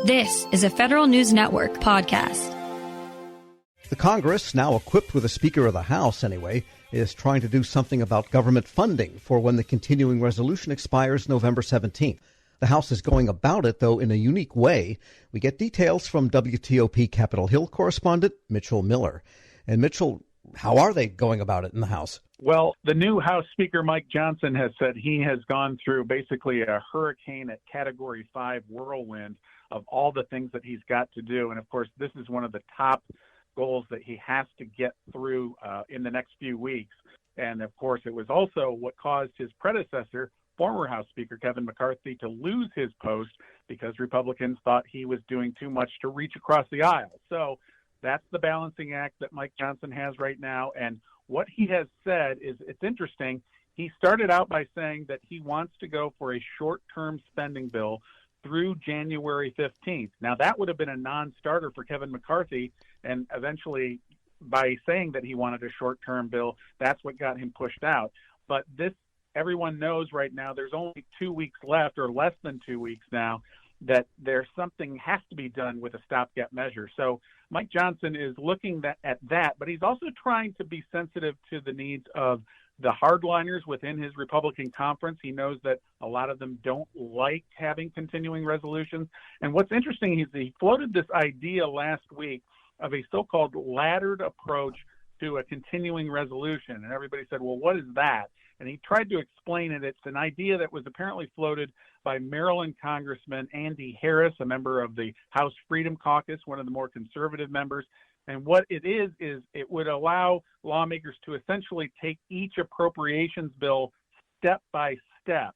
This is a Federal News Network podcast. The Congress, now equipped with a Speaker of the House anyway, is trying to do something about government funding for when the continuing resolution expires November 17th. The House is going about it, though, in a unique way. We get details from WTOP Capitol Hill correspondent Mitchell Miller. And Mitchell, how are they going about it in the House? Well, the new House Speaker, Mike Johnson, has said he has gone through basically a hurricane at Category 5 whirlwind of all the things that he's got to do. And, of course, this is one of the top goals that he has to get through in the next few weeks. And, of course, it was also what caused his predecessor, former House Speaker Kevin McCarthy, to lose his post because Republicans thought he was doing too much to reach across the aisle. So that's the balancing act that Mike Johnson has right now. And what he has said is, it's interesting. He started out by saying that he wants to go for a short-term spending bill through January 15th. Now, that would have been a non-starter for Kevin McCarthy, and eventually, by saying that he wanted a short-term bill, that's what got him pushed out. But this, everyone knows right now, there's only 2 weeks left, or less than 2 weeks now, that there's something has to be done with a stopgap measure. So Mike Johnson is looking at that, but he's also trying to be sensitive to the needs of the hardliners within his Republican conference. He knows that a lot of them don't like having continuing resolutions. And what's interesting is he floated this idea last week of a so-called laddered approach to a continuing resolution. And everybody said, well, what is that? And he tried to explain it. It's an idea that was apparently floated by Maryland Congressman Andy Harris, a member of the House Freedom Caucus, one of the more conservative members. And what it is it would allow lawmakers to essentially take each appropriations bill step by step.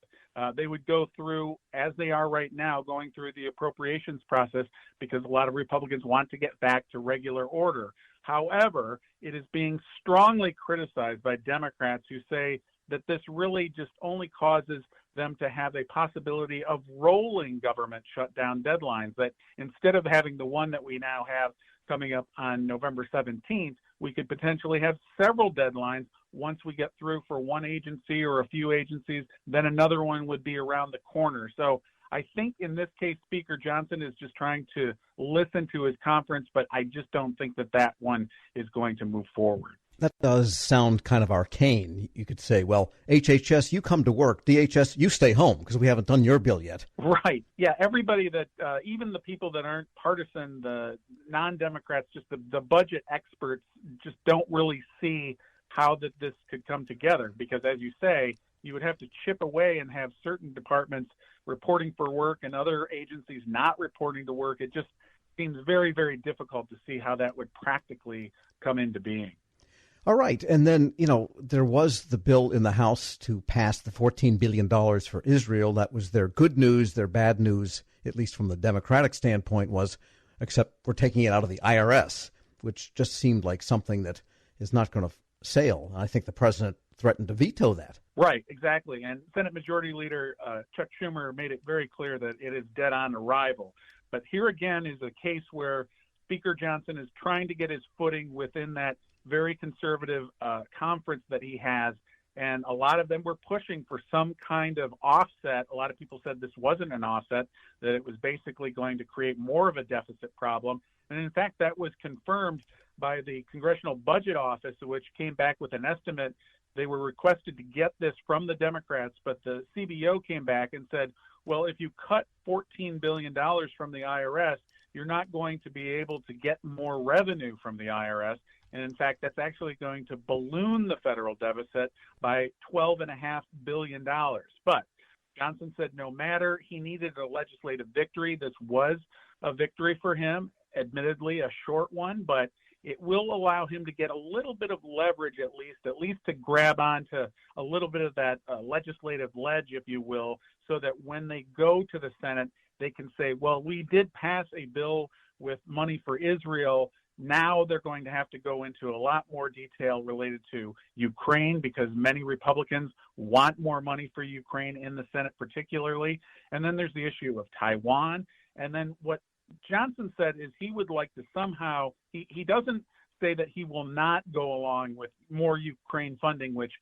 They would go through, as they are right now, going through the appropriations process because a lot of Republicans want to get back to regular order. However, it is being strongly criticized by Democrats who say that this really just only causes them to have a possibility of rolling government shutdown deadlines, that instead of having the one that we now have coming up on November 17th, we could potentially have several deadlines. Once we get through for one agency or a few agencies, then another one would be around the corner. So I think in this case, Speaker Johnson is just trying to listen to his conference, but I just don't think that that one is going to move forward. That does sound kind of arcane. You could say, well, HHS, you come to work. DHS, you stay home because we haven't done your bill yet. Right. Yeah, everybody that, even the people that aren't partisan, the non-Democrats, just the budget experts just don't really see how that this could come together because, as you say, you would have to chip away and have certain departments reporting for work and other agencies not reporting to work. It just seems very, very difficult to see how that would practically come into being. All right. And then, there was the bill in the House to pass the $14 billion for Israel. That was their good news. Their bad news, at least from the Democratic standpoint, was, except we're taking it out of the IRS, which just seemed like something that is not going to sail. I think the president threatened to veto that. Right, exactly. And Senate Majority Leader Chuck Schumer made it very clear that it is dead on arrival. But here again is a case where Speaker Johnson is trying to get his footing within that very conservative conference that he has, and a lot of them were pushing for some kind of offset. A lot of people said this wasn't an offset, that it was basically going to create more of a deficit problem. And in fact, that was confirmed by the Congressional Budget Office, which came back with an estimate. They were requested to get this from the Democrats, but the CBO came back and said, well, if you cut $14 billion from the IRS, you're not going to be able to get more revenue from the IRS. And in fact, that's actually going to balloon the federal deficit by $12.5 billion. But Johnson said no matter, he needed a legislative victory. This was a victory for him, admittedly a short one, but it will allow him to get a little bit of leverage at least to grab onto a little bit of that legislative ledge, if you will, so that when they go to the Senate, they can say, well, we did pass a bill with money for Israel. Now they're going to have to go into a lot more detail related to Ukraine because many Republicans want more money for Ukraine in the Senate particularly. And then there's the issue of Taiwan. And then what Johnson said is he would like to somehow, he doesn't say that he will not go along with more Ukraine funding, which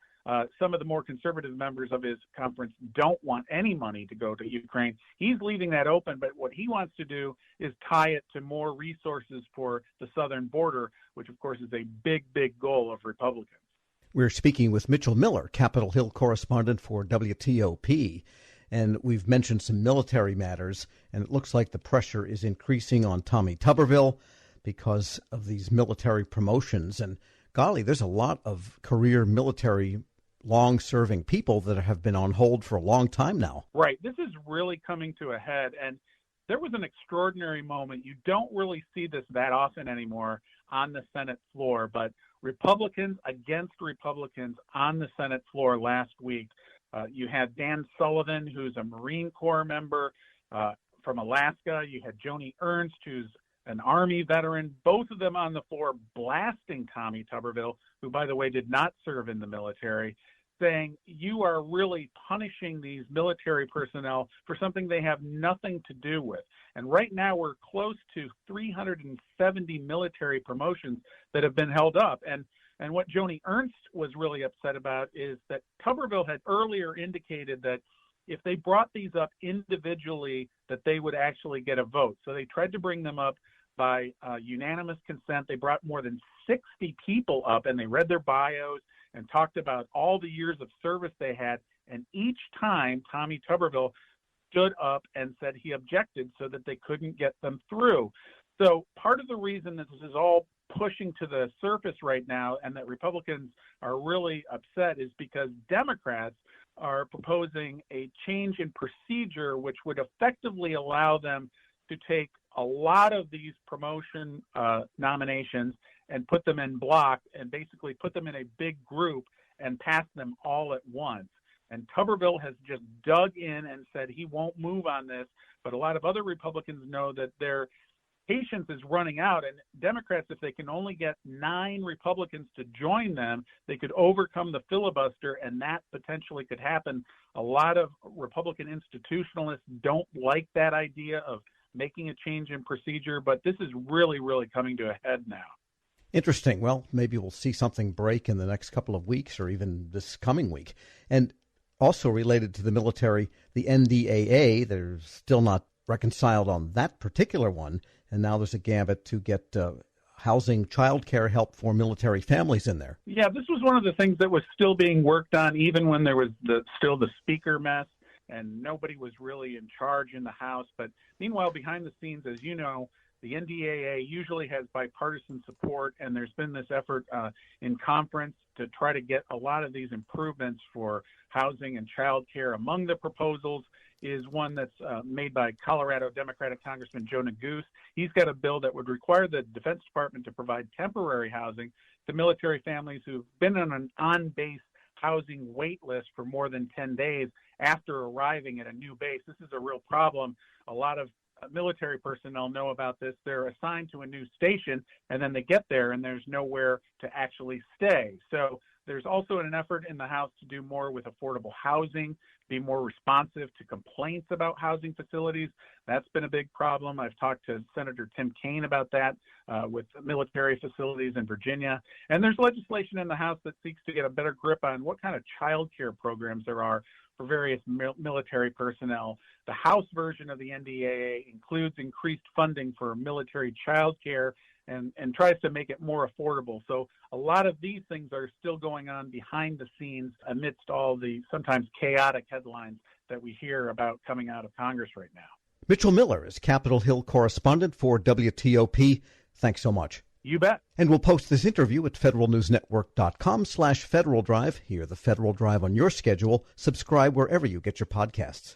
Some of the more conservative members of his conference don't want any money to go to Ukraine. He's leaving that open, but what he wants to do is tie it to more resources for the southern border, which, of course, is a big, big goal of Republicans. We're speaking with Mitchell Miller, Capitol Hill correspondent for WTOP. And we've mentioned some military matters, and it looks like the pressure is increasing on Tommy Tuberville because of these military promotions. And golly, there's a lot of career military long-serving people that have been on hold for a long time now. Right. This is really coming to a head, and there was an extraordinary moment. You don't really see this that often anymore on the Senate floor, but Republicans against Republicans on the Senate floor last week. You had Dan Sullivan, who's a Marine Corps member from Alaska. You had Joni Ernst, who's an Army veteran, both of them on the floor blasting Tommy Tuberville, who, by the way, did not serve in the military, saying you are really punishing these military personnel for something they have nothing to do with. And right now we're close to 370 military promotions that have been held up. And what Joni Ernst was really upset about is that Tuberville had earlier indicated that if they brought these up individually, that they would actually get a vote. So they tried to bring them up by unanimous consent. They brought more than 60 people up, and they read their bios and talked about all the years of service they had. And each time, Tommy Tuberville stood up and said he objected so that they couldn't get them through. So part of the reason that this is all pushing to the surface right now and that Republicans are really upset is because Democrats are proposing a change in procedure which would effectively allow them to take a lot of these promotion nominations and put them in block and basically put them in a big group and pass them all at once. And Tuberville has just dug in and said he won't move on this, but a lot of other Republicans know that their patience is running out, and Democrats, if they can only get 9 Republicans to join them, they could overcome the filibuster, and that potentially could happen. A lot of Republican institutionalists don't like that idea of making a change in procedure, but this is really, really coming to a head now. Interesting. Well, maybe we'll see something break in the next couple of weeks or even this coming week. And also related to the military, the NDAA, they're still not reconciled on that particular one. And now there's a gambit to get housing, child care help for military families in there. Yeah, this was one of the things that was still being worked on, even when there was still the speaker mess and nobody was really in charge in the House. But meanwhile, behind the scenes, as you know, the NDAA usually has bipartisan support, and there's been this effort in conference to try to get a lot of these improvements for housing and child care. Among the proposals is one that's made by Colorado Democratic Congressman Joe Neguse. He's got a bill that would require the Defense Department to provide temporary housing to military families who've been on an on-base housing wait list for more than 10 days after arriving at a new base. This is a real problem. A lot of military personnel know about this. They're assigned to a new station, and then they get there, and there's nowhere to actually stay. So there's also an effort in the House to do more with affordable housing, be more responsive to complaints about housing facilities. That's been a big problem. I've talked to Senator Tim Kaine about that with military facilities in Virginia. And there's legislation in the House that seeks to get a better grip on what kind of child care programs there are for various military personnel. The House version of the NDAA includes increased funding for military child care and tries to make it more affordable. So a lot of these things are still going on behind the scenes amidst all the sometimes chaotic headlines that we hear about coming out of Congress right now. Mitchell Miller is Capitol Hill correspondent for WTOP. Thanks so much. You bet. And we'll post this interview at federalnewsnetwork.com/Federal Drive. Hear the Federal Drive on your schedule. Subscribe wherever you get your podcasts.